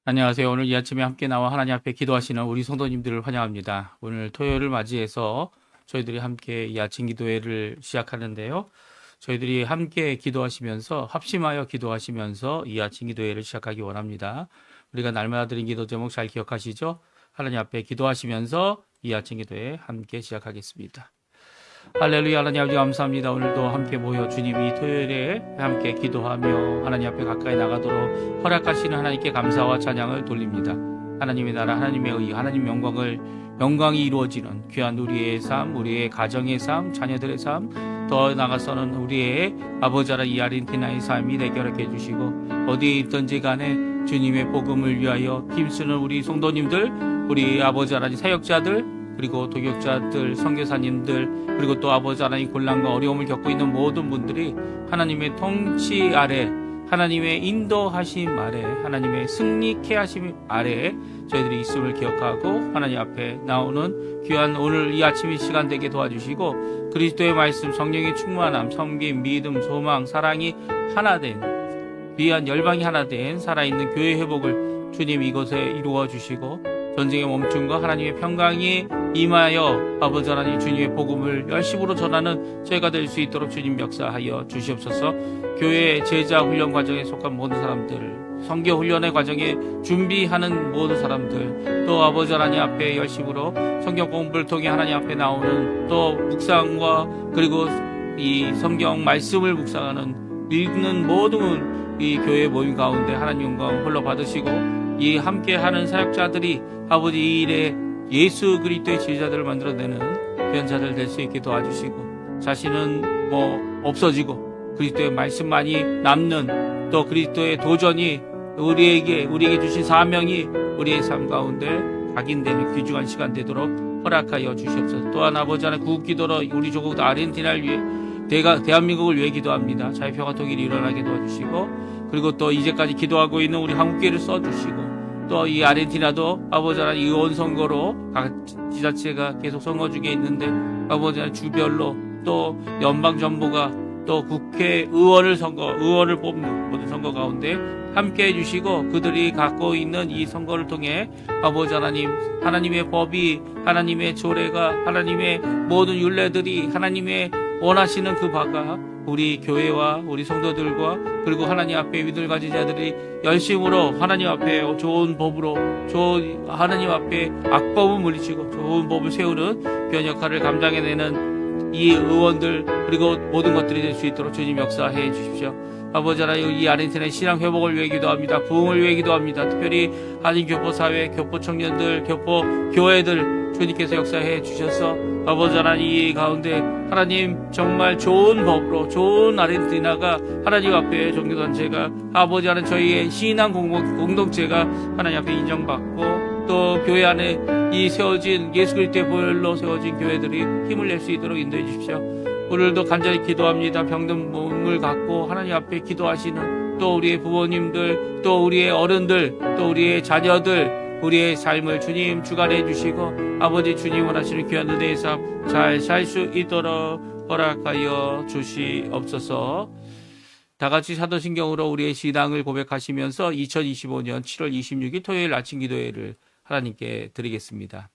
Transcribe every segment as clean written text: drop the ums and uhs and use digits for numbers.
안녕하세요. 오늘 이 아침에 함께 나와 하나님 앞에 기도하시는 우리 성도님들을 환영합니다. 오늘 토요일을 맞이해서 저희들이 함께 이 아침 기도회를 시작하는데요. 저희들이 함께 기도하시면서 합심하여 기도하시면서 이 아침 기도회를 시작하기 원합니다. 우리가 날마다 드린 기도 제목 잘 기억하시죠? 하나님 앞에 기도하시면서 이 아침 기도회 함께 시작하겠습니다. 할렐루야. 하나님 아버지 감사합니다. 오늘도 함께 모여 주님이 토요일에 함께 기도하며 하나님 앞에 가까이 나가도록 허락하시는 하나님께 감사와 찬양을 돌립니다. 하나님의 나라, 하나님의 의, 하나님 영광이 이루어지는 귀한 우리의 삶, 우리의 가정의 삶, 자녀들의 삶, 더 나아가서는 우리의 아버지라 이 아르헨티나의 삶이 되게 허락해 주시고 어디에 있든지 간에 주님의 복음을 위하여 힘쓰는 우리 성도님들, 우리 아버지 하나님 사역자들, 그리고 도역자들, 선교사님들, 그리고 또 아버지 하나님 곤란과 어려움을 겪고 있는 모든 분들이 하나님의 통치 아래, 하나님의 인도하심 아래, 하나님의 승리케 하심 아래 저희들이 있음을 기억하고 하나님 앞에 나오는 귀한 오늘 이 아침 이 시간 되게 도와주시고 그리스도의 말씀, 성령의 충만함, 섬김, 믿음, 소망, 사랑이 하나 된 귀한 열방이 하나 된 살아있는 교회 회복을 주님 이곳에 이루어 주시고 전쟁의 멈춤과 하나님의 평강이 임하여 아버지 하나님 주님의 복음을 열심으로 전하는 저희가 될 수 있도록 주님 역사하여 주시옵소서. 교회 제자 훈련 과정에 속한 모든 사람들, 선교 훈련의 과정에 준비하는 모든 사람들, 또 아버지 하나님 앞에 열심으로 성경 공부를 통해 하나님 앞에 나오는 또 묵상과 그리고 이 성경 말씀을 묵상하는 읽는 모든 이 교회 모임 가운데 하나님 영광 홀로 받으시고 이 함께하는 사역자들이 아버지 이 일에 예수 그리스도의 제자들을 만들어내는 변자들 될 수 있게 도와주시고 자신은 없어지고 그리스도의 말씀만이 남는 또 그리스도의 도전이 우리에게 주신 사명이 우리의 삶 가운데 각인되는 귀중한 시간 되도록 허락하여 주시옵소서. 또한 아버지 하나님 구국기도로 우리 조국 아르헨티나를 위해 대한민국을 위해 기도합니다. 자유평화 통일이 일어나게 도와주시고 그리고 또 이제까지 기도하고 있는 우리 한국교회를 써주시고 또 이 아르헨티나도 아버지 하나님 의원 선거로 각 지자체가 계속 선거 중에 있는데 아버지 하나님 주별로 또 연방정부가 또 의원을 뽑는 모든 선거 가운데 함께 해주시고 그들이 갖고 있는 이 선거를 통해 아버지 하나님 하나님의 법이 하나님의 조례가 하나님의 모든 율례들이 하나님의 원하시는 그 바가 우리 교회와 우리 성도들과 그리고 하나님 앞에 믿음을 가진 자들이 열심으로 하나님 앞에 좋은 법으로 하나님 앞에 악법을 물리치고 좋은 법을 세우는 귀한 역할을 감당해내는 이 의원들 그리고 모든 것들이 될 수 있도록 주님 역사해 주십시오. 아버지 하나님 이 아르헨티나의 신앙 회복을 위해 기도합니다. 부흥을 위해 기도합니다. 특별히 한인 교포 사회, 교포 청년들, 교포 교회들 주님께서 역사해 주셔서 아버지 하나님 이 가운데 하나님 정말 좋은 법으로 좋은 아르헨티나가 하나님 앞에 종교단체가 아버지 하나님 저희의 신앙 공동체가 하나님 앞에 인정받고 또 교회 안에 이 세워진 예수 그리스도의 보혈로 세워진 교회들이 힘을 낼 수 있도록 인도해 주십시오. 오늘도 간절히 기도합니다. 병든 몸을 갖고 하나님 앞에 기도하시는 또 우리의 부모님들 또 우리의 어른들 또 우리의 자녀들 우리의 삶을 주님 주관해 주시고 아버지 주님 원하시는 귀한 은혜의 삶 잘 살 수 있도록 허락하여 주시옵소서. 다같이 사도신경으로 우리의 신앙을 고백하시면서 2025년 7월 26일 토요일 아침 기도회를 하나님께 드리겠습니다.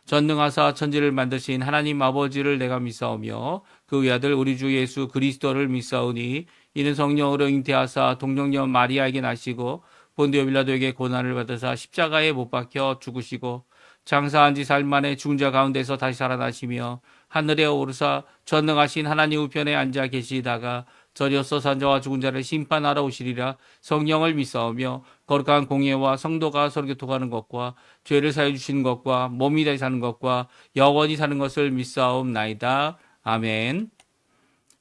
전능하사 천지를 만드신 하나님 아버지를 내가 믿사오며 그 외아들 우리 주 예수 그리스도를 믿사오니 이는 성령으로 잉태하사 동정녀 마리아에게 나시고 본디오 빌라도에게 고난을 받으사 십자가에 못 박혀 죽으시고 장사한 지 사흘 만에 죽은 자 가운데서 다시 살아나시며 하늘에 오르사 전능하신 하나님 우편에 앉아 계시다가 저리로서 산자와 죽은 자를 심판하러 오시리라. 성령을 믿사오며 거룩한 공예와 성도가 서로 교통하는 것과 죄를 사해 주시는 것과 몸이 다시 사는 것과 영원히 사는 것을 믿사옵나이다. 아멘.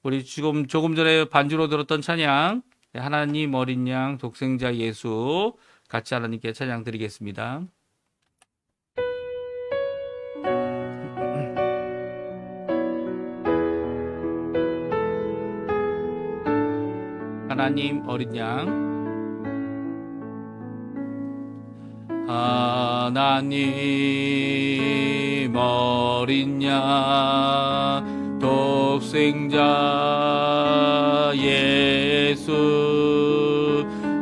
우리 조금 전에 반주로 들었던 찬양 하나님 어린 양 독생자 예수 같이 하나님께 찬양 드리겠습니다. 하나님 어린 양 하나님 어린 양 독생자 예수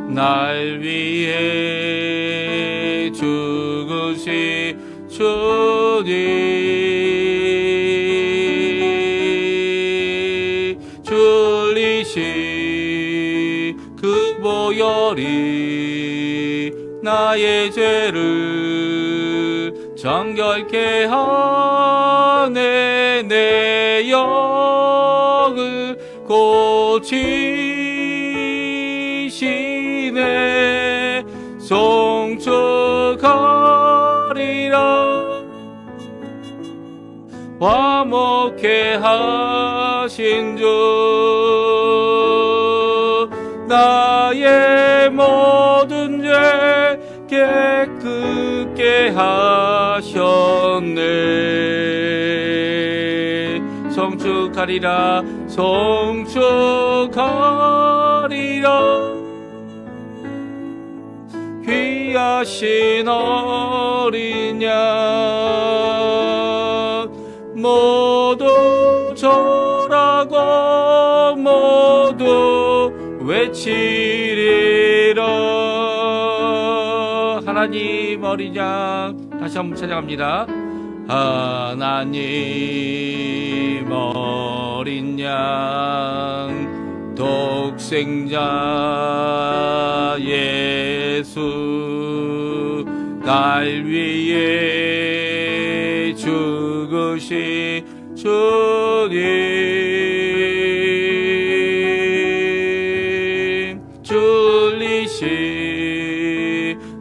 날 위해 죽으신 주님, 줄리신 그 보혈이 나의 죄를 정결케 하네. 내 영을 고치시네. 송축하리라. 화목케 하신 주, 나의 모든 죄 깨끗게 하셨네. 송축하리라. 송축하리라. 귀하신 어린 양 모두 절하고 모두 외치리라. 하나님 어린 양, 다시 한번 찬양합니다. 하나님 어린 양 독생자 예수, 날 위해 죽으신 주님, 줄리신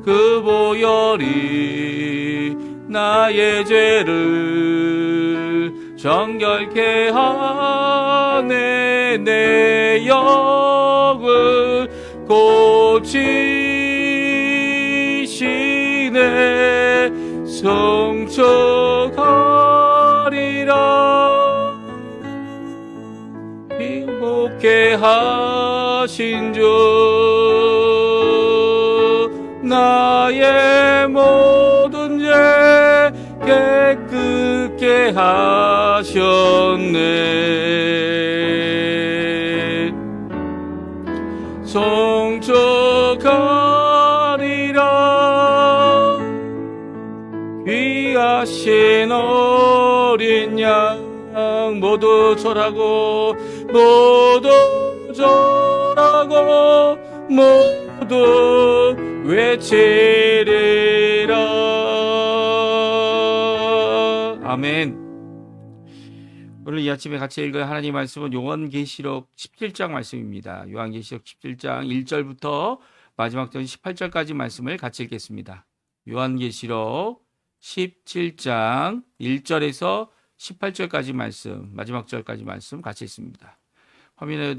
그 보혈이 나의 죄를 정결케 하네. 내 영을 고치시네. 송축하리라. 행복케 하신 주, 나의 모든 죄 깨끗게 하셨네. 송축하리라. 귀하신 어린 양 모두 절하고 모두 절하고 모두 외치리라. 아멘. 오늘 이 아침에 같이 읽을 하나님 말씀은 요한계시록 17장 말씀입니다. 요한계시록 17장 1절부터 마지막 절 18절까지 말씀을 같이 읽겠습니다. 요한계시록 17장 1절에서 18절까지 말씀, 마지막 절까지 말씀 같이 읽습니다. 화면에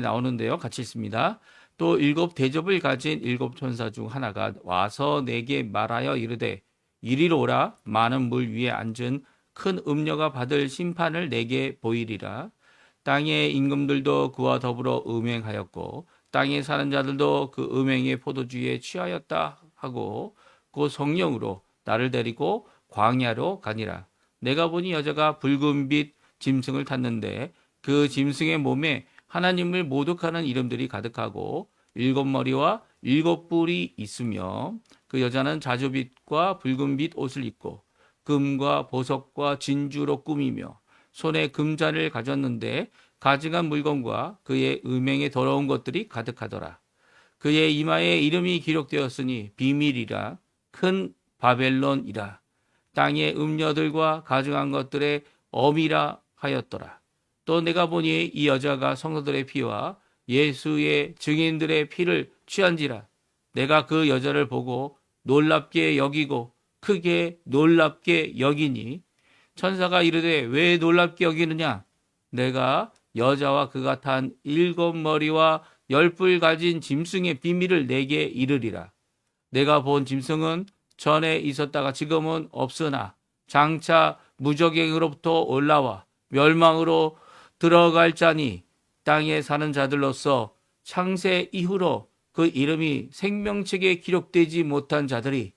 나오는데요. 같이 읽습니다. 또 일곱 대접을 가진 일곱 천사 중 하나가 와서 내게 말하여 이르되, 이리로 오라. 많은 물 위에 앉은 큰 음녀가 받을 심판을 내게 보이리라. 땅의 임금들도 그와 더불어 음행하였고 땅에 사는 자들도 그 음행의 포도주에 취하였다 하고 그 성령으로 나를 데리고 광야로 가니라. 내가 보니 여자가 붉은 빛 짐승을 탔는데 그 짐승의 몸에 하나님을 모독하는 이름들이 가득하고 일곱 머리와 일곱 뿔이 있으며, 그 여자는 자주빛과 붉은빛 옷을 입고 금과 보석과 진주로 꾸미며 손에 금잔을 가졌는데 가증한 물건과 그의 음행에 더러운 것들이 가득하더라. 그의 이마에 이름이 기록되었으니 비밀이라, 큰 바벨론이라, 땅의 음녀들과 가증한 것들의 엄이라 하였더라. 또 내가 보니 이 여자가 성도들의 피와 예수의 증인들의 피를 취한지라. 내가 그 여자를 보고 놀랍게 여기고 크게 놀랍게 여기니, 천사가 이르되 왜 놀랍게 여기느냐? 내가 여자와 그가 탄 일곱 머리와 열 뿔 가진 짐승의 비밀을 내게 이르리라. 내가 본 짐승은 전에 있었다가 지금은 없으나 장차 무적행으로부터 올라와 멸망으로 들어갈 자니, 땅에 사는 자들로서 창세 이후로 그 이름이 생명책에 기록되지 못한 자들이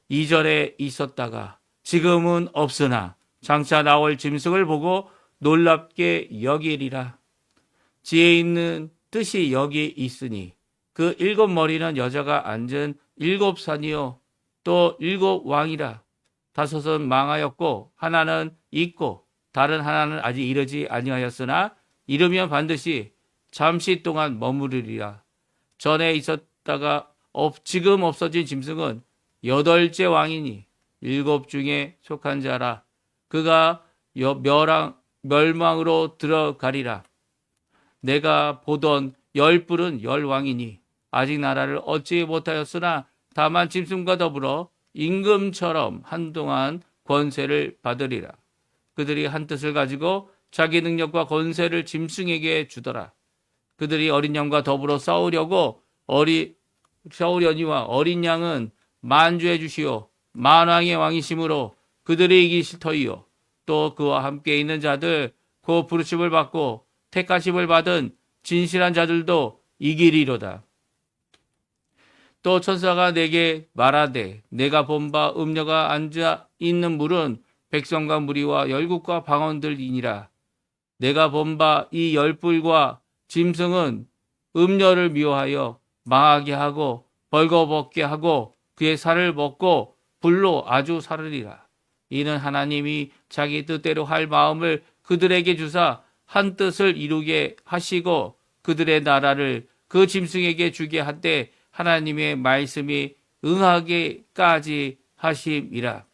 이전에 있었다가 지금은 없으나 장차 나올 짐승을 보고 놀랍게 여기리라. 지혜 있는 뜻이 여기 있으니 그 일곱 머리는 여자가 앉은 일곱 산이요 또 7왕이라. 5은 망하였고 하나는 있고 다른 하나는 아직 이르지 아니하였으나 이르면 반드시 잠시 동안 머무르리라. 전에 있었다가 지금 없어진 짐승은 8째 왕이니 7 중에 속한 자라. 그가 멸망으로 들어가리라. 내가 보던 10뿔은 10왕이니 아직 나라를 얻지 못하였으나 다만 짐승과 더불어 임금처럼 한동안 권세를 받으리라. 그들이 한 뜻을 가지고 자기 능력과 권세를 짐승에게 주더라. 그들이 어린 양과 더불어 싸우려니와 어린 양은 만주해 주시오. 만왕의 왕이심으로 그들이 이기실 터이요. 또 그와 함께 있는 자들, 그 부르심을 받고 택하심을 받은 진실한 자들도 이기리로다. 또 천사가 내게 말하되 내가 본 바 음녀가 앉아 있는 물은 백성과 무리와 열국과 방언들이니라. 내가 본 바 이 10뿔과 짐승은 음녀를 미워하여 망하게 하고 벌거벗게 하고 그의 살을 먹고 불로 아주 사르리라. 이는 하나님이 자기 뜻대로 할 마음을 그들에게 주사 한 뜻을 이루게 하시고 그들의 나라를 그 짐승에게 주게 한때 하나님의 말씀이 응하게까지 하심이라.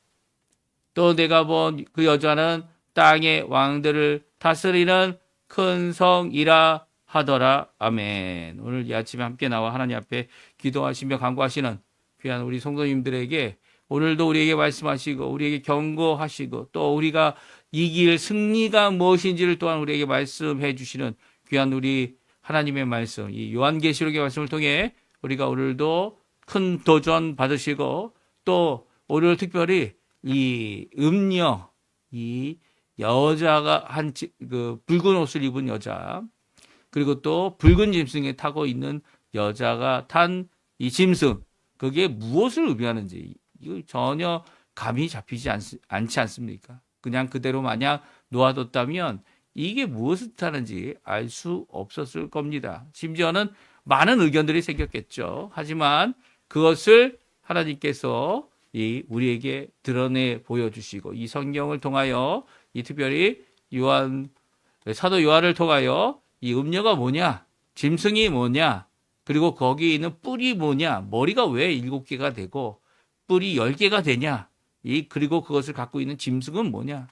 또 내가 본 그 여자는 땅의 왕들을 다스리는 큰 성이라 하더라. 아멘. 오늘 이 아침에 함께 나와 하나님 앞에 기도하시며 간구하시는 귀한 우리 성도님들에게 오늘도 우리에게 말씀하시고 우리에게 경고하시고 또 우리가 이길 승리가 무엇인지를 또한 우리에게 말씀해 주시는 귀한 우리 하나님의 말씀, 이 요한계시록의 말씀을 통해 우리가 오늘도 큰 도전 받으시고 또 오늘 특별히 이 음녀, 이 여자가 그 붉은 옷을 입은 여자, 그리고 또 붉은 짐승에 타고 있는 여자가 탄 이 짐승, 그게 무엇을 의미하는지 이거 전혀 감이 잡히지 않지 않습니까? 그냥 그대로 마냥 놓아뒀다면 이게 무엇을 뜻하는지 알 수 없었을 겁니다. 심지어는 많은 의견들이 생겼겠죠. 하지만 그것을 하나님께서 우리에게 드러내 보여주시고 이 성경을 통하여 이 특별히 사도 요한을 통하여 이 음녀가 뭐냐, 짐승이 뭐냐, 그리고 거기 있는 뿔이 뭐냐, 머리가 왜 7개가 되고 뿔이 10개가 되냐, 그리고 그것을 갖고 있는 짐승은 뭐냐,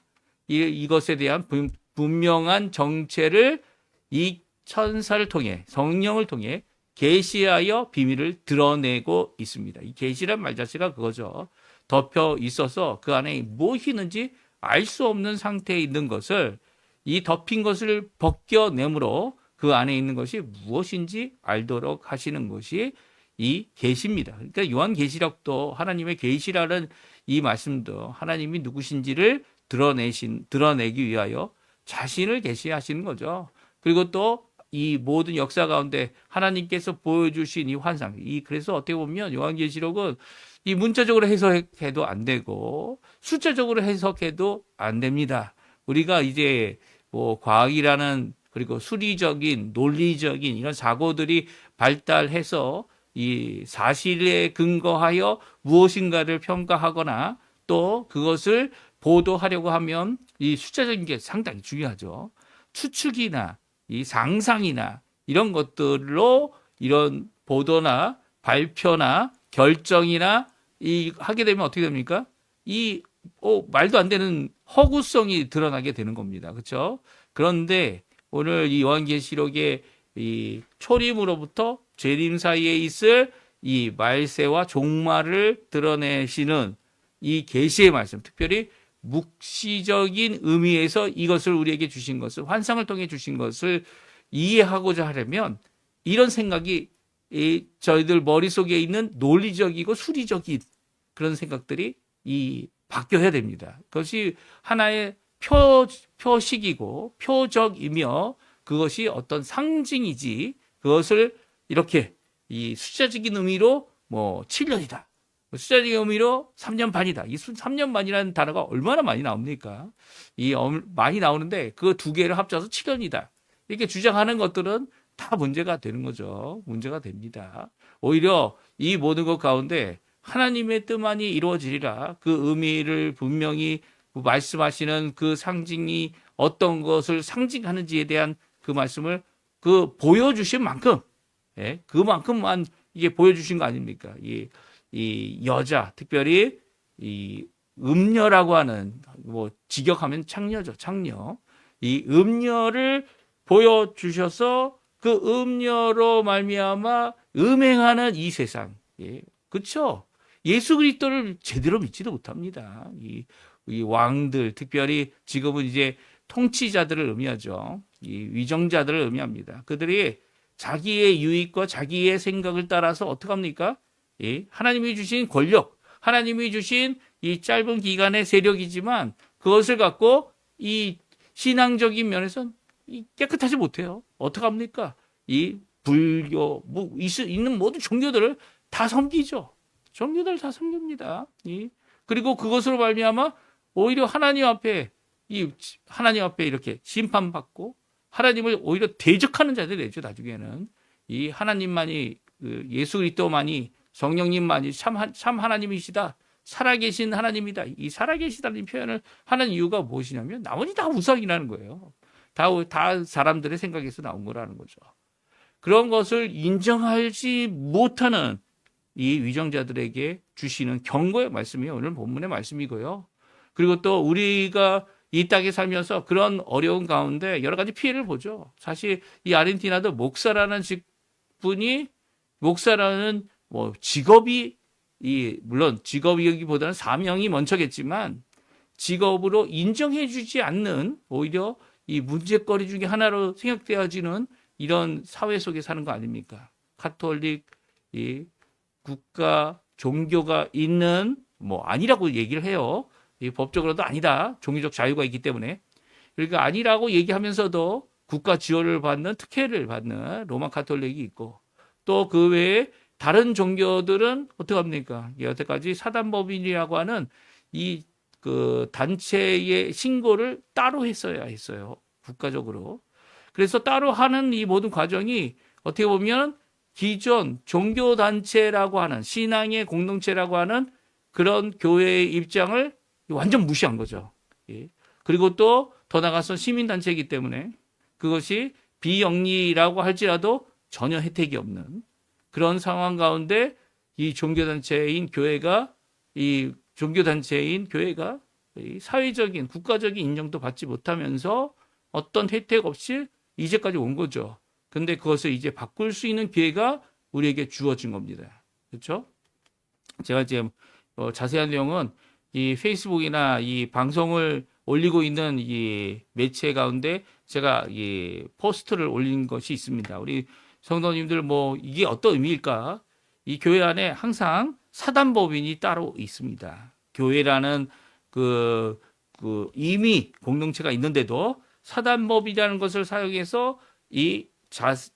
이것에 대한 분명한 정체를 이 천사를 통해 성령을 통해 계시하여 비밀을 드러내고 있습니다. 이 계시란 말 자체가 그거죠. 덮여 있어서 그 안에 무엇이 있는지 알 수 없는 상태에 있는 것을 이 덮인 것을 벗겨내므로 그 안에 있는 것이 무엇인지 알도록 하시는 것이 이 계시입니다. 그러니까 요한계시록도 하나님의 계시라는 이 말씀도 하나님이 누구신지를 드러내기 위하여 자신을 계시하시는 거죠. 그리고 또 이 모든 역사 가운데 하나님께서 보여주신 이 환상, 그래서 어떻게 보면 요한계시록은 이 문자적으로 해석해도 안 되고 숫자적으로 해석해도 안 됩니다. 우리가 이제 뭐 과학이라는 그리고 수리적인 논리적인 이런 사고들이 발달해서 이 사실에 근거하여 무엇인가를 평가하거나 또 그것을 보도하려고 하면 이 숫자적인 게 상당히 중요하죠. 추측이나 이 상상이나 이런 것들로 이런 보도나 발표나 결정이나 하게 되면 어떻게 됩니까? 말도 안 되는 허구성이 드러나게 되는 겁니다. 그렇죠? 그런데 오늘 이 요한계시록의 이 초림으로부터 재림 사이에 있을 이 말세와 종말을 드러내시는 이 계시의 말씀, 특별히 묵시적인 의미에서 이것을 우리에게 주신 것을, 환상을 통해 주신 것을 이해하고자 하려면 이런 생각이 저희들 머릿속에 있는 논리적이고 수리적인 그런 생각들이 바뀌어야 됩니다. 그것이 하나의 표식이고 표적이며 그것이 어떤 상징이지, 그것을 이렇게 이 숫자적인 의미로 7년이다. 숫자적인 의미로 3년 반이다. 이 3년 반이라는 단어가 얼마나 많이 나옵니까? 많이 나오는데 그 두 개를 합쳐서 7년이다. 이렇게 주장하는 것들은 다 문제가 되는 거죠. 문제가 됩니다. 오히려 이 모든 것 가운데 하나님의 뜻만이 이루어지리라. 그 의미를 분명히 말씀하시는 그 상징이 어떤 것을 상징하는지에 대한 그 말씀을 그 보여주신 만큼, 예, 그만큼만 이게 보여주신 거 아닙니까? 이 여자, 특별히 이 음녀라고 하는, 뭐 직역하면 창녀죠, 창녀. 이 음녀를 보여주셔서 그 음녀로 말미암아 음행하는 이 세상, 예, 그렇죠? 예수 그리스도를 제대로 믿지도 못합니다. 이 왕들, 특별히 지금은 이제 통치자들을 의미하죠. 이 위정자들을 의미합니다. 그들이 자기의 유익과 자기의 생각을 따라서 어떻게 합니까? 예, 하나님이 주신 권력, 하나님이 주신 이 짧은 기간의 세력이지만 그것을 갖고 이 신앙적인 면에서는 깨끗하지 못해요. 어떻게 합니까? 이 불교, 있는 모든 종교들을 다 섬기죠. 종교들 다 섬깁니다. 그리고 그것으로 말미암아 오히려 하나님 앞에 이렇게 심판받고 하나님을 오히려 대적하는 자들이 되죠. 나중에는 이 하나님만이, 예수 그리스도만이, 성령님만이 참 하나님이시다, 살아계신 하나님이다. 이 살아계시다는 표현을 하는 이유가 무엇이냐면 나머지 다 우상이라는 거예요. 다 사람들의 생각에서 나온 거라는 거죠. 그런 것을 인정하지 못하는 이 위정자들에게 주시는 경고의 말씀이 오늘 본문의 말씀이고요. 그리고 또 우리가 이 땅에 살면서 그런 어려운 가운데 여러 가지 피해를 보죠. 사실 이 아르헨티나도 목사라는 뭐 직업이, 물론 직업이기보다는 사명이 먼저겠지만 직업으로 인정해주지 않는, 오히려 이 문제거리 중에 하나로 생각되어지는 이런 사회 속에 사는 거 아닙니까? 가톨릭 이 국가 종교가 있는, 뭐 아니라고 얘기를 해요. 이 법적으로도 아니다. 종교적 자유가 있기 때문에. 그러니까 아니라고 얘기하면서도 국가 지원을 받는, 특혜를 받는 로마 가톨릭이 있고, 또 그 외에 다른 종교들은 어떻게 합니까? 여태까지 사단법인이라고 하는 그 단체의 신고를 따로 했어야 했어요. 국가적으로. 그래서 따로 하는 이 모든 과정이 어떻게 보면 기존 종교단체라고 하는, 신앙의 공동체라고 하는 그런 교회의 입장을 완전 무시한 거죠. 예. 그리고 또 더 나가서 시민단체이기 때문에 그것이 비영리라고 할지라도 전혀 혜택이 없는 그런 상황 가운데 이 종교단체인 교회가 이 사회적인, 국가적인 인정도 받지 못하면서 어떤 혜택 없이 이제까지 온 거죠. 근데 그것을 이제 바꿀 수 있는 기회가 우리에게 주어진 겁니다. 그렇죠? 제가 지금 자세한 내용은 이 페이스북이나 이 방송을 올리고 있는 이 매체 가운데 제가 이 포스트를 올린 것이 있습니다. 우리 성도님들, 뭐 이게 어떤 의미일까? 이 교회 안에 항상 사단법인이 따로 있습니다. 교회라는 이미 공동체가 있는데도 사단법이라는 것을 사용해서 이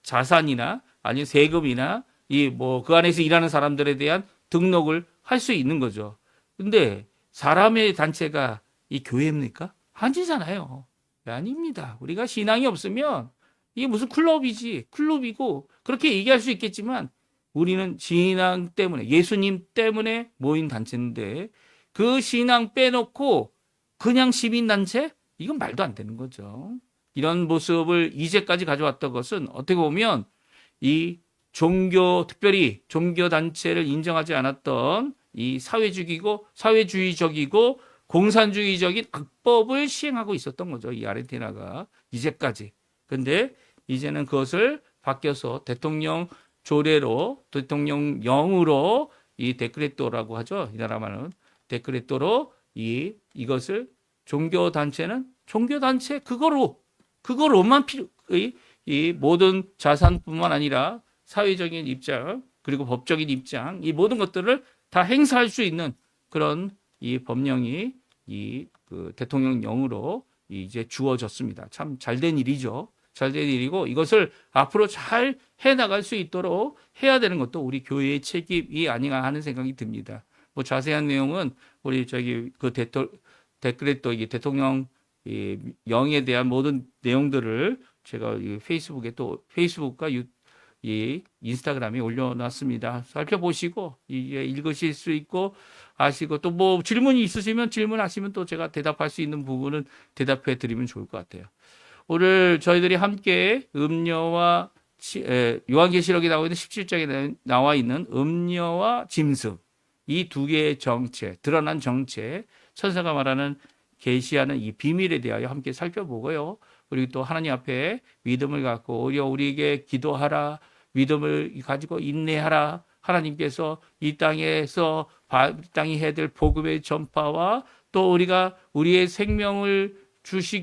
자산이나 아니면 세금이나 그 안에서 일하는 사람들에 대한 등록을 할 수 있는 거죠. 근데 사람의 단체가 이 교회입니까? 아니잖아요. 아닙니다. 우리가 신앙이 없으면 이게 무슨 클럽이고 그렇게 얘기할 수 있겠지만 우리는 신앙 때문에, 예수님 때문에 모인 단체인데 그 신앙 빼놓고 그냥 시민단체? 이건 말도 안 되는 거죠. 이런 모습을 이제까지 가져왔던 것은 어떻게 보면 이 특별히 종교단체를 인정하지 않았던 이 사회주의적이고 공산주의적인 악법을 시행하고 있었던 거죠. 이 아르헨티나가 이제까지. 근데 이제는 그것을 바뀌어서 대통령 조례로, 대통령령으로 이 데크레토라고 하죠. 이 나라 말은 데크레토로 이것을 종교단체는 종교단체 그거로만 이 모든 자산뿐만 아니라 사회적인 입장, 그리고 법적인 입장, 이 모든 것들을 다 행사할 수 있는 그런 이 법령이 그 대통령령으로 이제 주어졌습니다. 참 잘된 일이죠. 잘된 일이고 이것을 앞으로 잘 해나갈 수 있도록 해야 되는 것도 우리 교회의 책임이 아닌가 하는 생각이 듭니다. 뭐 자세한 내용은 우리 데크레토 대통령 영에 대한 모든 내용들을 제가 페이스북과 이 인스타그램에 올려놨습니다. 살펴보시고 읽으실 수 있고 아시고 또 뭐 질문이 있으시면 질문하시면 또 제가 대답할 수 있는 부분은 대답해 드리면 좋을 것 같아요. 오늘 저희들이 함께 음녀와 요한계시록에 나와 있는 17장에 나와 있는 음녀와 짐승 이 두 개의 정체, 드러난 정체, 천사가 말하는 계시하는 이 비밀에 대하여 함께 살펴보고요. 그리고 또 하나님 앞에 믿음을 갖고 우리에게 기도하라, 믿음을 가지고 인내하라. 하나님께서 이 땅에서 땅이 해야 될 복음의 전파와 또 우리가 우리의 생명을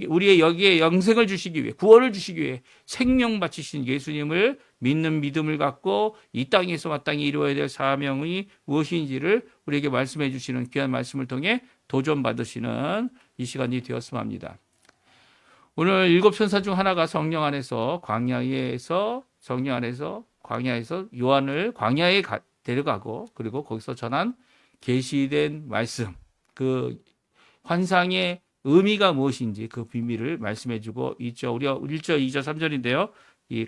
우리의 여기에 영생을 주시기 위해, 구원을 주시기 위해 생명 바치신 예수님을 믿는 믿음을 갖고 이 땅에서 마땅히 이루어야 될 사명이 무엇인지를 우리에게 말씀해 주시는 귀한 말씀을 통해 도전받으시는 이 시간이 되었으면 합니다. 오늘 일곱 천사 중 하나가 성령 안에서 광야에서 요한을 광야에 데려가고 그리고 거기서 전한 계시된 말씀, 그 환상의 의미가 무엇인지 그 비밀을 말씀해주고 있죠. 우리 1절, 2절, 3절인데요.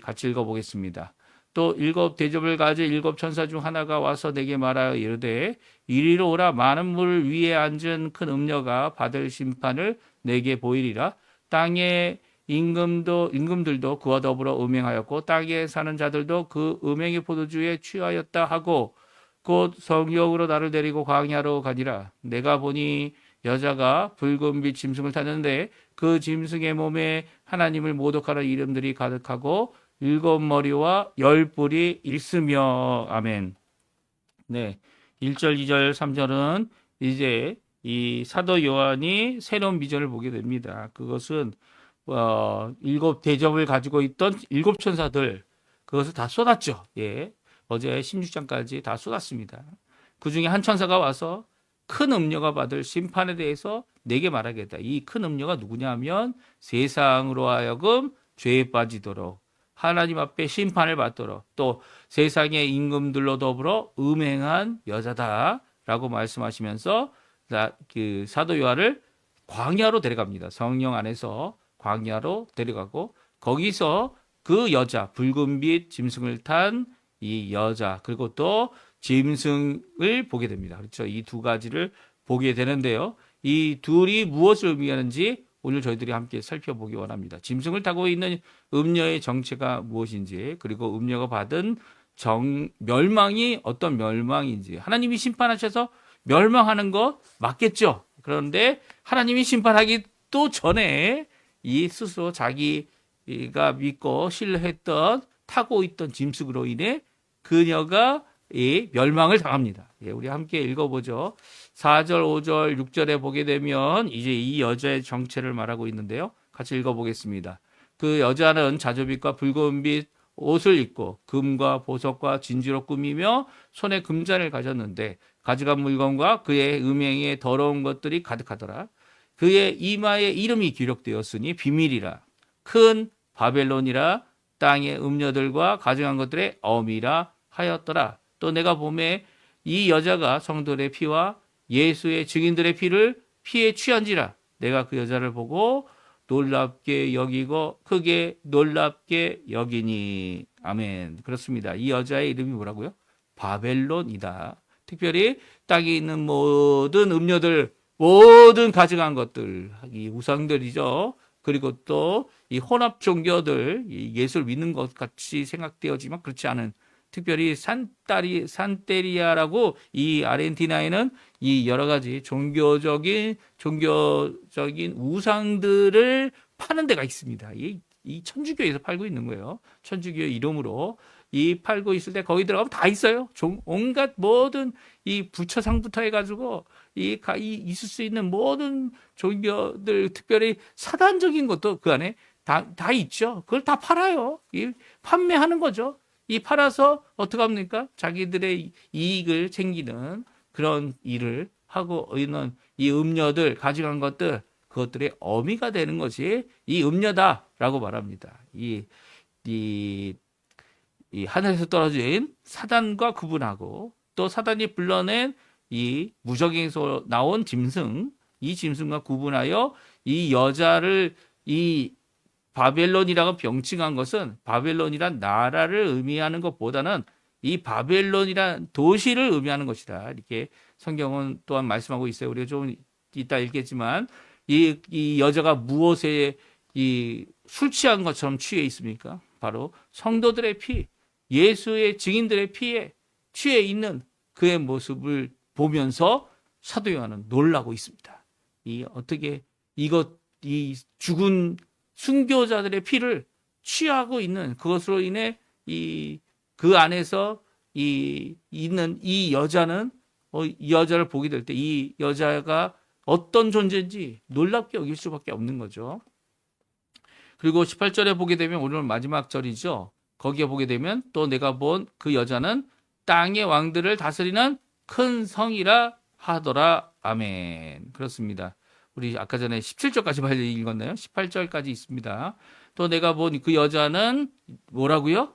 같이 읽어보겠습니다. 또 일곱 대접을 가진 일곱 천사 중 하나가 와서 내게 말하여 이르되 이리로 오라. 많은 물 위에 앉은 큰 음녀가 받을 심판을 내게 보이리라. 땅의 임금들도 그와 더불어 음행하였고 땅에 사는 자들도 그 음행의 포도주에 취하였다 하고 곧 성령으로 나를 데리고 광야로 가니라. 내가 보니 여자가 붉은 빛 짐승을 탔는데 그 짐승의 몸에 하나님을 모독하는 이름들이 가득하고 7머리와 10뿔이 있으며. 아멘. 네. 1절, 2절, 3절은 이제 이 사도 요한이 새로운 비전을 보게 됩니다. 그것은 일곱 대접을 가지고 있던 일곱 천사들 그것을 다 쏟았죠. 예. 어제 16장까지 다 쏟았습니다. 그 중에 한 천사가 와서 큰 음녀가 받을 심판에 대해서 내게 말하겠다. 이 큰 음녀가 누구냐면 세상으로 하여금 죄에 빠지도록 하나님 앞에 심판을 받도록 또 세상의 임금들로 더불어 음행한 여자다라고 말씀하시면서 그 사도 요한을 광야로 데려갑니다. 성령 안에서 광야로 데려가고 거기서 그 여자 붉은빛 짐승을 탄 이 여자 그리고 또 짐승을 보게 됩니다. 그렇죠? 이 두 가지를 보게 되는데요. 이 둘이 무엇을 의미하는지 오늘 저희들이 함께 살펴보기 원합니다. 짐승을 타고 있는 음녀의 정체가 무엇인지 그리고 음녀가 받은 멸망이 어떤 멸망인지 하나님이 심판하셔서 멸망하는 거 맞겠죠. 그런데 하나님이 심판하기도 전에 이 스스로 자기가 믿고 신뢰했던 타고 있던 짐승으로 인해 그녀가 이 멸망을 당합니다. 우리 함께 읽어보죠. 4절, 5절, 6절에 보게 되면 이제 이 여자의 정체를 말하고 있는데요. 같이 읽어보겠습니다. 그 여자는 자조빛과 붉은빛 옷을 입고 금과 보석과 진주로 꾸미며 손에 금잔을 가졌는데 가져간 물건과 그의 음행에 더러운 것들이 가득하더라. 그의 이마에 이름이 기록되었으니 비밀이라 큰 바벨론이라 땅의 음녀들과 가져간 것들의 어미라 하였더라. 또 내가 보매 이 여자가 성도들의 피와 예수의 증인들의 피에 취한지라. 내가 그 여자를 보고 놀랍게 여기고 크게 놀랍게 여기니. 아멘. 그렇습니다. 이 여자의 이름이 뭐라고요? 바벨론이다. 특별히 땅에 있는 모든 음녀들, 모든 가져간 것들, 이 우상들이죠. 그리고 또 이 혼합 종교들, 예수를 믿는 것 같이 생각되어지만 그렇지 않은 특별히 산테리아라고 이 아르헨티나에는 이 여러 가지 종교적인 우상들을 파는 데가 있습니다. 이 천주교에서 팔고 있는 거예요. 천주교 이름으로 팔고 있을 때 거기 들어가면 다 있어요. 온갖 모든 이 부처상부터 해가지고 있을 수 있는 모든 종교들 특별히 사단적인 것도 그 안에 다 있죠. 그걸 다 팔아요. 판매하는 거죠. 팔아서 어떻게 합니까? 자기들의 이익을 챙기는 그런 일을 하고 있는 이 음녀들 가져간 것들 그것들의 어미가 되는 것이 이 음녀다라고 말합니다. 이 하늘에서 떨어진 사단과 구분하고 또 사단이 불러낸 이 무적에서 나온 짐승 이 짐승과 구분하여 이 여자를 이 바벨론이라고 병칭한 것은 바벨론이란 나라를 의미하는 것보다는 이 바벨론이란 도시를 의미하는 것이다. 이렇게 성경은 또한 말씀하고 있어요. 우리가 좀 이따 읽겠지만 이 여자가 무엇에 술 취한 것처럼 취해 있습니까? 바로 성도들의 피, 예수의 증인들의 피에 취해 있는 그의 모습을 보면서 사도 요한은 놀라고 있습니다. 어떻게 이 죽은 순교자들의 피를 취하고 있는 그것으로 인해 그 안에서 있는 이 여자는 이 여자를 보게 될 때 이 여자가 어떤 존재인지 놀랍게 여길 수밖에 없는 거죠. 그리고 18절에 보게 되면 오늘 마지막 절이죠. 거기에 보게 되면 또 내가 본 그 여자는 땅의 왕들을 다스리는 큰 성이라 하더라. 아멘. 그렇습니다. 우리 아까 전에 17절까지 빨리 읽었나요? 18절까지 있습니다. 또 내가 본 그 여자는 뭐라고요?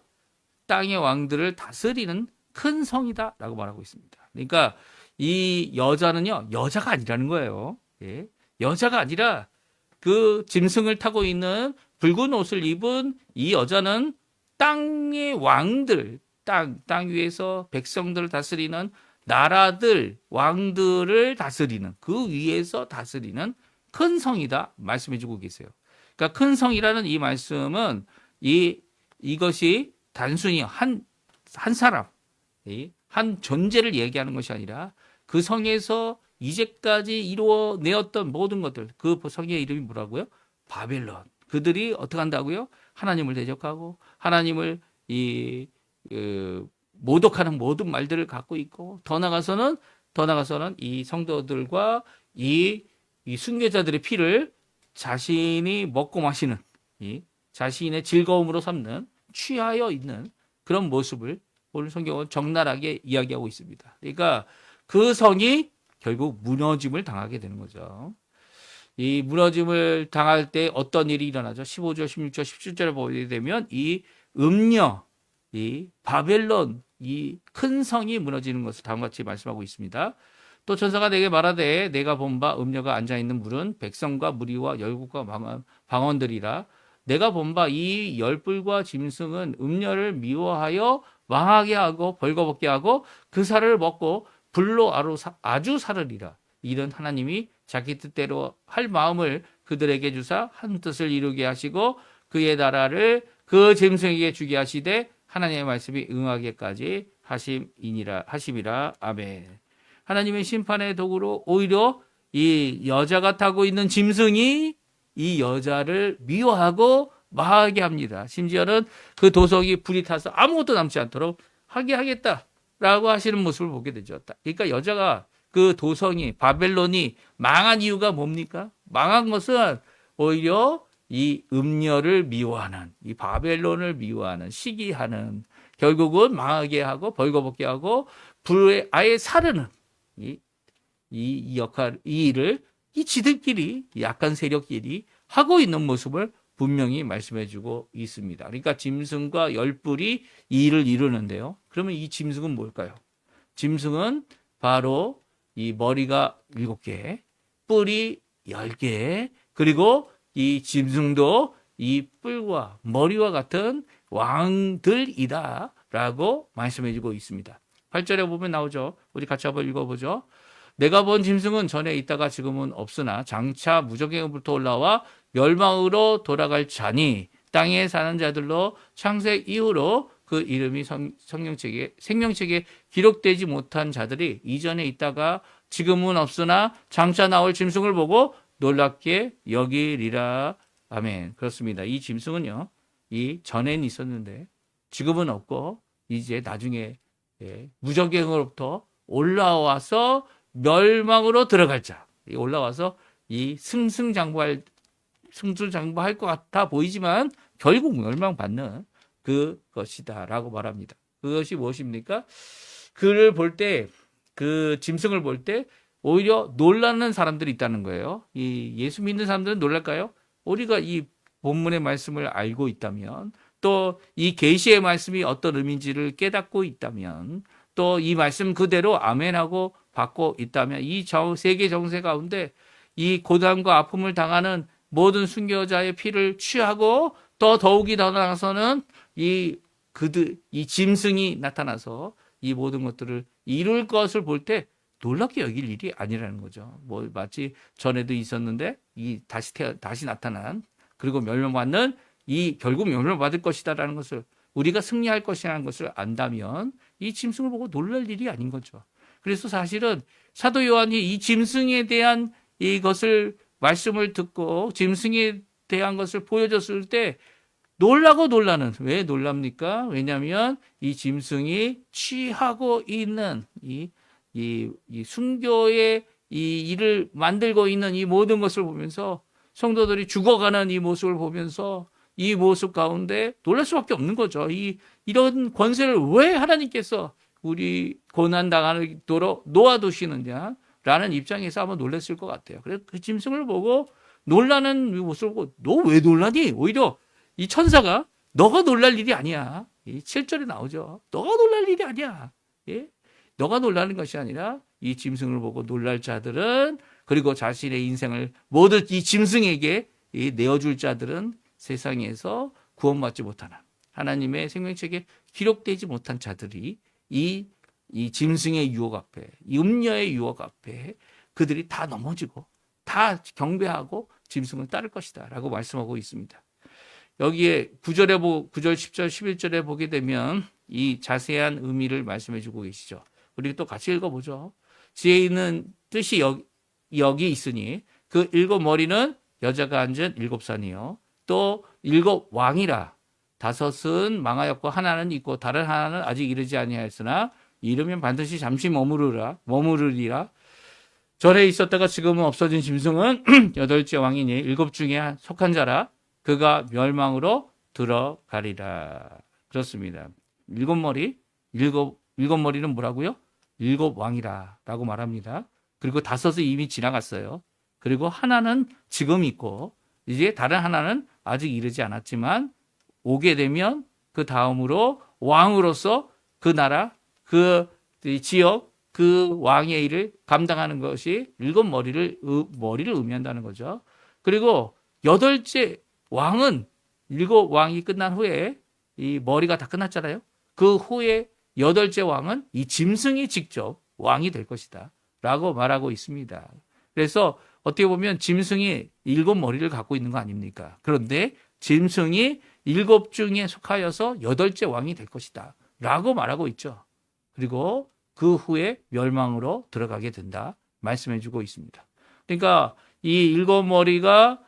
땅의 왕들을 다스리는 큰 성이다 라고 말하고 있습니다. 그러니까 이 여자는요, 여자가 아니라는 거예요. 예. 여자가 아니라 그 짐승을 타고 있는 붉은 옷을 입은 이 여자는 땅의 왕들, 땅 위에서 백성들을 다스리는 나라들, 왕들을 다스리는 그 위에서 다스리는 큰 성이다 말씀해 주고 계세요. 그러니까 큰 성이라는 이 말씀은 이것이 단순히 한 사람, 한 존재를 얘기하는 것이 아니라 그 성에서 이제까지 이루어내었던 모든 것들, 그 성의 이름이 뭐라고요? 바벨론. 그들이 어떻게 한다고요? 하나님을 대적하고 하나님을 모독하는 모든 말들을 갖고 있고 더 나가서는 이 성도들과 이 순교자들의 피를 자신이 먹고 마시는 자신의 즐거움으로 삼는 취하여 있는 그런 모습을 오늘 성경은 적나라하게 이야기하고 있습니다. 그러니까 그 성이 결국 무너짐을 당하게 되는 거죠. 이 무너짐을 당할 때 어떤 일이 일어나죠? 15절, 16절, 17절을 보게 되면 이 음녀, 이 바벨론, 이 큰 성이 무너지는 것을 다음과 같이 말씀하고 있습니다. 또 천사가 내게 말하되 내가 본 바 음녀가 앉아있는 물은 백성과 무리와 열국과 방언들이라. 내가 본 바 이 열불과 짐승은 음녀를 미워하여 망하게 하고 벌거벗게 하고 그 살을 먹고 불로 아주 사르리라. 이런 하나님이 자기 뜻대로 할 마음을 그들에게 주사 한 뜻을 이루게 하시고 그의 나라를 그 짐승에게 주게 하시되 하나님의 말씀이 응하게까지 하심이라. 아멘. 하나님의 심판의 도구로 오히려 이 여자가 타고 있는 짐승이 이 여자를 미워하고 망하게 합니다. 심지어는 그 도성이 불이 타서 아무것도 남지 않도록 하게 하겠다라고 하시는 모습을 보게 되죠. 그러니까 여자가 그 도성이 바벨론이 망한 이유가 뭡니까? 망한 것은 오히려 이 음녀를 미워하는 이 바벨론을 미워하는 시기하는 결국은 망하게 하고 벌거벗게 하고 불에 아예 사르는 이 역할 이 일을 이 지들끼리 약한 세력끼리 하고 있는 모습을 분명히 말씀해주고 있습니다. 그러니까 짐승과 열뿔이 이 일을 이루는데요. 그러면 이 짐승은 뭘까요? 짐승은 바로 이 머리가 7개, 뿔이 10개, 그리고 이 짐승도 이 뿔과 머리와 같은 왕들이다라고 말씀해주고 있습니다. 8절에 보면 나오죠. 우리 같이 한번 읽어보죠. 내가 본 짐승은 전에 있다가 지금은 없으나 장차 무적행으로부터 올라와 멸망으로 돌아갈 자니 땅에 사는 자들로 창세 이후로 그 이름이 생명책에 기록되지 못한 자들이 이전에 있다가 지금은 없으나 장차 나올 짐승을 보고 놀랍게 여기리라. 아멘. 그렇습니다. 이 짐승은요, 이 전에는 있었는데 지금은 없고 이제 나중에 무적행으로부터 올라와서 멸망으로 들어갈 자. 올라와서 이 승승장구할 것 같아 보이지만 결국 멸망받는 그것이다라고 말합니다. 그것이 무엇입니까? 그를 볼 때, 그 짐승을 볼 때 오히려 놀라는 사람들이 있다는 거예요. 이 예수 믿는 사람들은 놀랄까요? 우리가 이 본문의 말씀을 알고 있다면, 또 이 계시의 말씀이 어떤 의미인지를 깨닫고 있다면, 또 이 말씀 그대로 아멘하고 받고 있다면 이 세계 정세 가운데 이 고난과 아픔을 당하는 모든 순교자의 피를 취하고 더욱이 더 나아가서는 이 짐승이 나타나서 이 모든 것들을 이룰 것을 볼 때 놀랍게 여길 일이 아니라는 거죠. 뭐 마치 전에도 있었는데 다시 나타난 그리고 멸망받는 결국 멸망받을 것이다라는 것을 우리가 승리할 것이라는 것을 안다면 이 짐승을 보고 놀랄 일이 아닌 거죠. 그래서 사실은 사도 요한이 이 짐승에 대한 이것을 말씀을 듣고 짐승에 대한 것을 보여줬을 때 놀라는 왜 놀랍니까? 왜냐하면 이 짐승이 취하고 있는 이 순교의 이 일을 만들고 있는 이 모든 것을 보면서 성도들이 죽어가는 이 모습을 보면서 이 모습 가운데 놀랄 수밖에 없는 거죠. 이런 권세를 왜 하나님께서 우리 고난 당하도록 놓아두시느냐라는 입장에서 한번 놀랐을 것 같아요. 그래서 그 짐승을 보고 놀라는 모습을 보고 너 왜 놀라니? 오히려 이 천사가 너가 놀랄 일이 아니야. 7절에 나오죠. 너가 놀랄 일이 아니야. 예? 너가 놀라는 것이 아니라 이 짐승을 보고 놀랄 자들은 그리고 자신의 인생을 모두 이 짐승에게 내어줄 자들은 세상에서 구원받지 못하는 하나님의 생명책에 기록되지 못한 자들이 이 짐승의 유혹 앞에 이 음녀의 유혹 앞에 그들이 다 넘어지고 다 경배하고 짐승을 따를 것이다 라고 말씀하고 있습니다. 여기에 9절, 10절, 11절에 보게 되면 이 자세한 의미를 말씀해 주고 계시죠. 우리 또 같이 읽어보죠. 지혜 있는 뜻이 여기 있으니 그 7머리는 여자가 앉은 7산이요. 또 7왕이라 5은 망하였고 하나는 있고 다른 하나는 아직 이르지 아니하였으나 이르면 반드시 잠시 머무르리라. 전에 있었다가 지금은 없어진 짐승은 8째 왕이니 7 중에 속한 자라. 그가 멸망으로 들어가리라. 그렇습니다. 7머리는 뭐라고요? 7왕이라 라고 말합니다. 그리고 5은 이미 지나갔어요. 그리고 하나는 지금 있고 이제 다른 하나는 아직 이르지 않았지만 오게 되면 그 다음으로 왕으로서 그 나라, 그 지역, 그 왕의 일을 감당하는 것이 7머리를 의미한다는 거죠. 그리고 8째 왕은 7왕이 끝난 후에 이 머리가 다 끝났잖아요. 그 후에 8째 왕은 이 짐승이 직접 왕이 될 것이다 라고 말하고 있습니다. 그래서 어떻게 보면 짐승이 7머리를 갖고 있는 거 아닙니까? 그런데 짐승이 7 중에 속하여서 8째 왕이 될 것이다 라고 말하고 있죠. 그리고 그 후에 멸망으로 들어가게 된다 말씀해 주고 있습니다. 그러니까 이 7머리가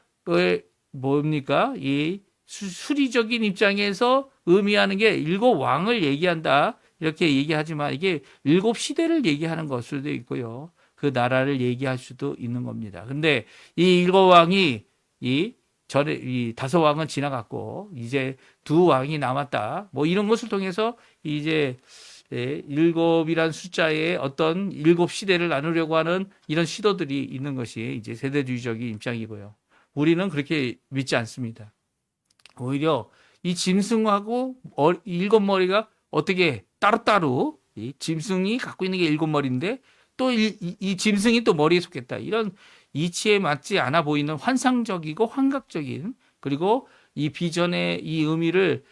뭡니까? 이 수리적인 입장에서 의미하는 게 7왕을 얘기한다 이렇게 얘기하지만 이게 7시대를 얘기하는 것일 수도 있고요. 그 나라를 얘기할 수도 있는 겁니다. 근데 이 7왕이 이 5왕은 지나갔고 이제 2왕이 남았다. 뭐 이런 것을 통해서 이제 7이란 숫자의 어떤 7시대를 나누려고 하는 이런 시도들이 있는 것이 이제 세대주의적인 입장이고요. 우리는 그렇게 믿지 않습니다. 오히려 이 짐승하고 7머리가 어떻게 따로따로 이 짐승이 갖고 있는 게 7머리인데 또 이 짐승이 또 머리에 속했다. 이런 이치에 맞지 않아 보이는 환상적이고 환각적인 그리고 이 비전의 이 의미를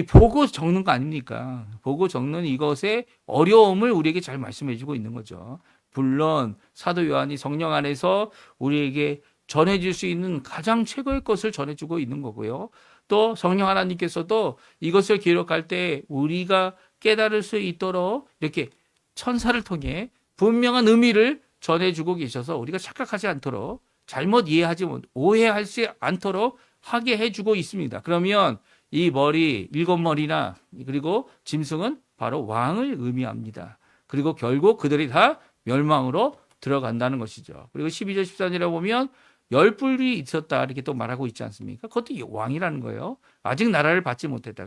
보고 적는 거 아닙니까? 보고 적는 이것의 어려움을 우리에게 잘 말씀해 주고 있는 거죠. 물론 사도 요한이 성령 안에서 우리에게 전해줄 수 있는 가장 최고의 것을 전해주고 있는 거고요. 또 성령 하나님께서도 이것을 기록할 때 우리가 깨달을 수 있도록 이렇게 천사를 통해 분명한 의미를 전해주고 계셔서 우리가 착각하지 않도록 잘못 오해하지 않도록 하게 해주고 있습니다. 그러면 이 머리, 7머리나 그리고 짐승은 바로 왕을 의미합니다. 그리고 결국 그들이 다 멸망으로 들어간다는 것이죠. 그리고 12절 13절에 보면 10뿔이 있었다 이렇게 또 말하고 있지 않습니까? 그것도 왕이라는 거예요. 아직 나라를 받지 못했다.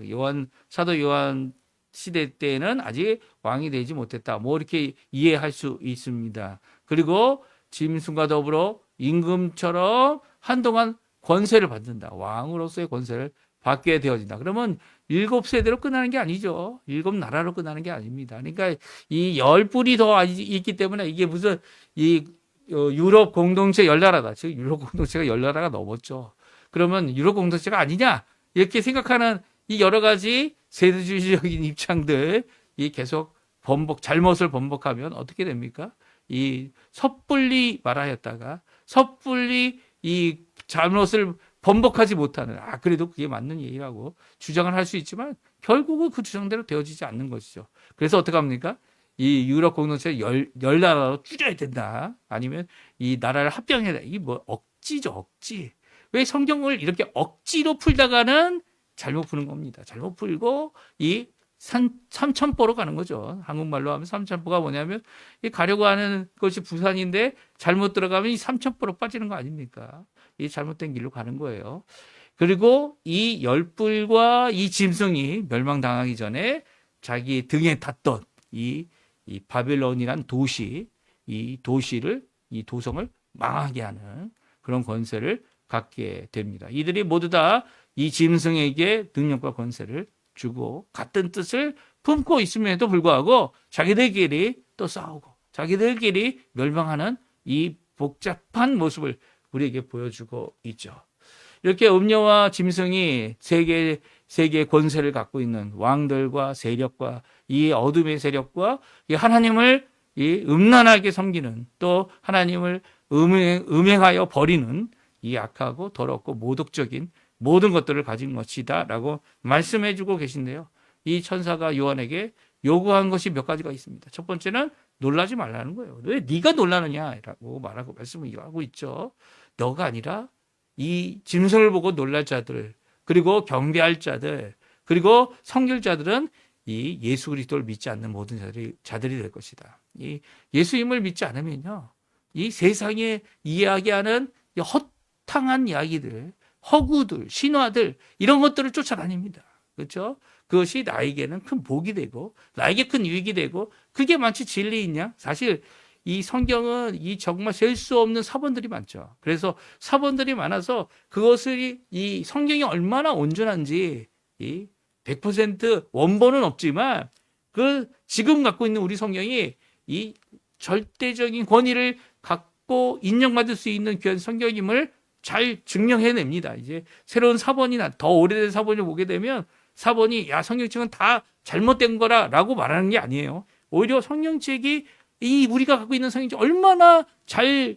사도 요한 시대 때는 아직 왕이 되지 못했다. 뭐 이렇게 이해할 수 있습니다. 그리고 짐승과 더불어 임금처럼 한동안 권세를 받는다. 왕으로서의 권세를 받게 되어진다. 그러면 7세대로 끝나는 게 아니죠. 7나라로 끝나는 게 아닙니다. 그러니까 이 10뿔이 더 있기 때문에 이게 무슨 유럽 공동체 10나라다. 즉 유럽 공동체가 10나라가 넘었죠. 그러면 유럽 공동체가 아니냐 이렇게 생각하는 이 여러 가지 세대주의적인 입장들 이 계속 잘못을 번복하면 어떻게 됩니까? 이 섣불리 말하였다가 섣불리 이 잘못을 번복하지 못하는 그래도 그게 맞는 얘기라고 주장을 할 수 있지만 결국은 그 주장대로 되어지지 않는 것이죠. 그래서 어떻게 합니까? 이 유럽 공동체를 열 나라로 줄여야 된다. 아니면 이 나라를 합병해야 된다. 이게 뭐 억지죠, 억지. 왜 성경을 이렇게 억지로 풀다가는 잘못 푸는 겁니다. 잘못 풀고 이 삼천포로 가는 거죠. 한국말로 하면 삼천포가 뭐냐면 이 가려고 하는 것이 부산인데 잘못 들어가면 이 삼천포로 빠지는 거 아닙니까? 이 잘못된 길로 가는 거예요. 그리고 이 열불과 이 짐승이 멸망당하기 전에 자기 등에 탔던 이 바벨론이란 도시, 이 도성을 망하게 하는 그런 권세를 갖게 됩니다. 이들이 모두 다 이 짐승에게 능력과 권세를 주고 같은 뜻을 품고 있음에도 불구하고 자기들끼리 또 싸우고 자기들끼리 멸망하는 이 복잡한 모습을 우리에게 보여주고 있죠. 이렇게 음녀와 짐승이 세계의 권세를 갖고 있는 왕들과 세력과 이 어둠의 세력과 이 하나님을 이 음란하게 섬기는 또 하나님을 음행하여 버리는 이 악하고 더럽고 모독적인 모든 것들을 가진 것이다 라고 말씀해주고 계신데요. 이 천사가 요한에게 요구한 것이 몇 가지가 있습니다. 첫 번째는 놀라지 말라는 거예요. 왜 네가 놀라느냐라고 말씀을 하고 있죠. 너가 아니라 이 짐승을 보고 놀랄 자들, 그리고 경배할 자들, 그리고 성결자들은 이 예수 그리스도를 믿지 않는 모든 자들이 될 것이다. 이 예수님을 믿지 않으면요, 이 세상에 이야기하는 허탕한 이야기들, 허구들, 신화들 이런 것들을 쫓아다닙니다. 그렇죠? 그것이 나에게는 큰 복이 되고 나에게 큰 유익이 되고 그게 마치 진리이냐? 사실 이 성경은 이 정말 셀 수 없는 사본들이 많죠. 그래서 사본들이 많아서 그것을 이 성경이 얼마나 온전한지 이 100% 원본은 없지만 그 지금 갖고 있는 우리 성경이 이 절대적인 권위를 갖고 인정받을 수 있는 귀한 성경임을 잘 증명해냅니다. 이제 새로운 사본이나 더 오래된 사본을 보게 되면 사본이 성경책은 다 잘못된 거라고 말하는 게 아니에요. 오히려 성경책이 이 우리가 갖고 있는 성경책 얼마나 잘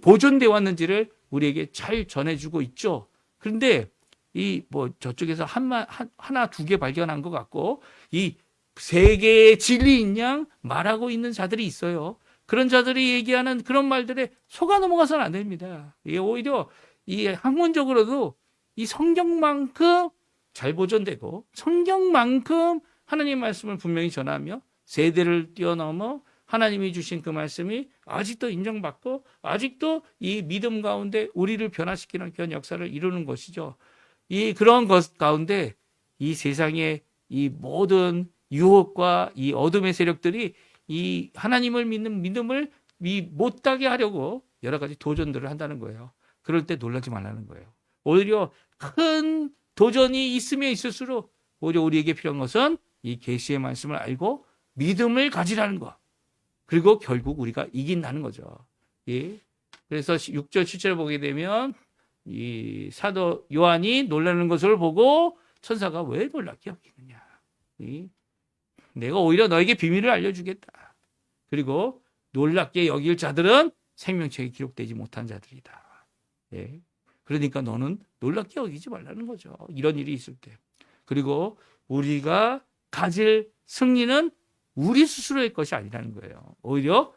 보존되어 왔는지를 우리에게 잘 전해주고 있죠. 그런데 이 뭐 저쪽에서 하나 두 개 발견한 것 같고 이 세 개의 진리인 양 말하고 있는 자들이 있어요. 그런 자들이 얘기하는 그런 말들에 속아 넘어가서는 안 됩니다. 오히려 이 학문적으로도 이 성경만큼 잘 보존되고 성경만큼 하나님 말씀을 분명히 전하며 세대를 뛰어넘어 하나님이 주신 그 말씀이 아직도 인정받고 아직도 이 믿음 가운데 우리를 변화시키는 그런 역사를 이루는 것이죠. 이 그런 것 가운데 이 세상의 이 모든 유혹과 이 어둠의 세력들이 이 하나님을 믿는 믿음을 못하게 하려고 여러 가지 도전들을 한다는 거예요. 그럴 때 놀라지 말라는 거예요. 오히려 큰 도전이 있으면 있을수록 오히려 우리에게 필요한 것은 이 계시의 말씀을 알고 믿음을 가지라는 것. 그리고 결국 우리가 이긴다는 거죠. 예. 그래서 6절 7절 보게 되면 이 사도 요한이 놀라는 것을 보고 천사가 왜 놀랍게 여기느냐. 내가 오히려 너에게 비밀을 알려주겠다. 그리고 놀랍게 여길 자들은 생명책에 기록되지 못한 자들이다. 예. 그러니까 너는 놀랍게 여기지 말라는 거죠. 이런 일이 있을 때. 그리고 우리가 가질 승리는 우리 스스로의 것이 아니라는 거예요. 오히려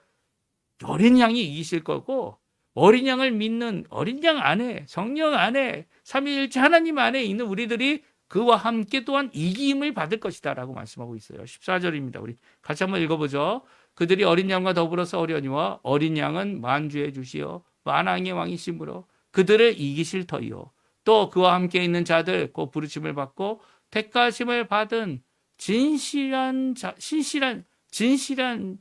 어린 양이 이기실 거고 어린 양을 믿는 어린 양 안에 성령 안에 삼위일체 하나님 안에 있는 우리들이 그와 함께 또한 이김을 받을 것이다 라고 말씀하고 있어요. 14절입니다. 우리 같이 한번 읽어보죠. 그들이 어린 양과 더불어서 어려니와 어린 양은 만주의 주시요 만왕의 왕이심으로 그들을 이기실 터이요 또 그와 함께 있는 자들 곧 부르심을 받고 택하심을 받은 진실한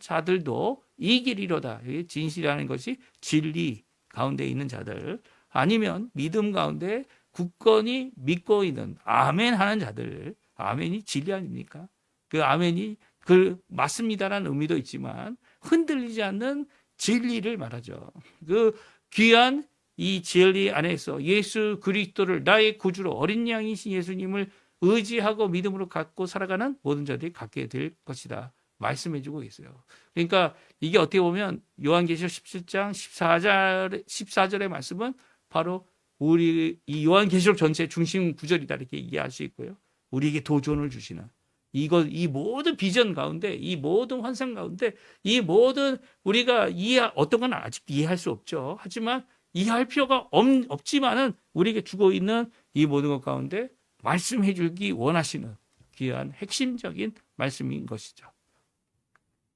자들도 이기리로다. 진실이라는 것이 진리 가운데 있는 자들 아니면 믿음 가운데 굳건히 믿고 있는 아멘 하는 자들. 아멘이 진리 아닙니까? 그 아멘이 그 맞습니다라는 의미도 있지만 흔들리지 않는 진리를 말하죠. 그 귀한 이 진리 안에서 예수 그리스도를 나의 구주로 어린 양이신 예수님을 의지하고 믿음으로 갖고 살아가는 모든 자들이 갖게 될 것이다. 말씀해주고 있어요. 그러니까 이게 어떻게 보면 요한계시록 17장 14절의 말씀은 바로 우리 이 요한계시록 전체의 중심 구절이다 이렇게 이해할 수 있고요. 우리에게 도전을 주시는 이 모든 비전 가운데, 이 모든 환상 가운데, 이 모든 우리가 어떤 건 아직 이해할 수 없죠. 하지만 이해할 필요가 없지만은 우리에게 주고 있는 이 모든 것 가운데 말씀해 주기 원하시는 귀한 핵심적인 말씀인 것이죠.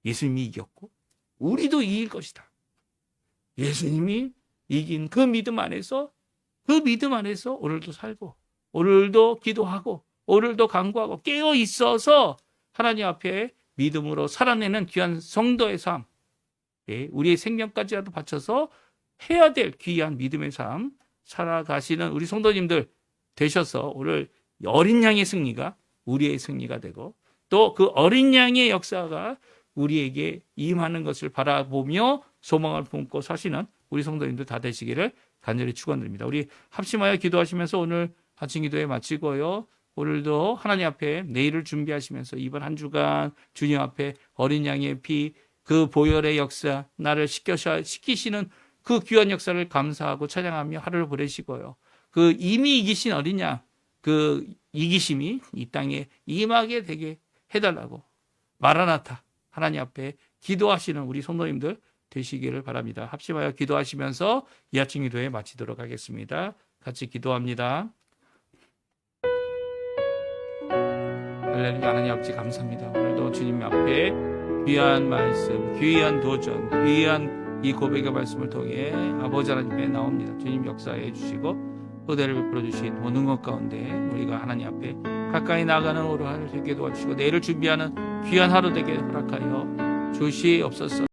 예수님이 이겼고 우리도 이길 것이다. 예수님이 이긴 그 믿음 안에서 오늘도 살고 오늘도 기도하고 오늘도 간구하고 깨어 있어서 하나님 앞에 믿음으로 살아내는 귀한 성도의 삶, 우리의 생명까지라도 바쳐서 해야 될 귀한 믿음의 삶 살아가시는 우리 성도님들 되셔서 오늘 어린 양의 승리가 우리의 승리가 되고 또 그 어린 양의 역사가 우리에게 임하는 것을 바라보며 소망을 품고 사시는 우리 성도님들 다 되시기를 간절히 축원드립니다. 우리 합심하여 기도하시면서 오늘 아침 기도회 마치고요. 오늘도 하나님 앞에 내일을 준비하시면서 이번 한 주간 주님 앞에 어린 양의 피, 그 보혈의 역사, 나를 시키시는 그 귀한 역사를 감사하고 찬양하며 하루를 보내시고요. 그 이미 이기신 어린 양, 그 이기심이 이 땅에 임하게 되게 해달라고 마라나타 하나님 앞에 기도하시는 우리 성도님들 되시기를 바랍니다. 합심하여 기도하시면서 이 아침 기도회 마치도록 하겠습니다. 같이 기도합니다. 할렐루야. 하나님 아버지 감사합니다. 오늘도 주님 앞에 귀한 말씀, 귀한 도전, 귀한 이 고백의 말씀을 통해 아버지 하나님께 나옵니다. 주님 역사해 주시고 은혜를 베풀어 주신 모든 것 가운데 우리가 하나님 앞에 가까이 나가는 오늘 하루 되게 도와주시고 내일을 준비하는 귀한 하루 되게 허락하여 주시옵소서.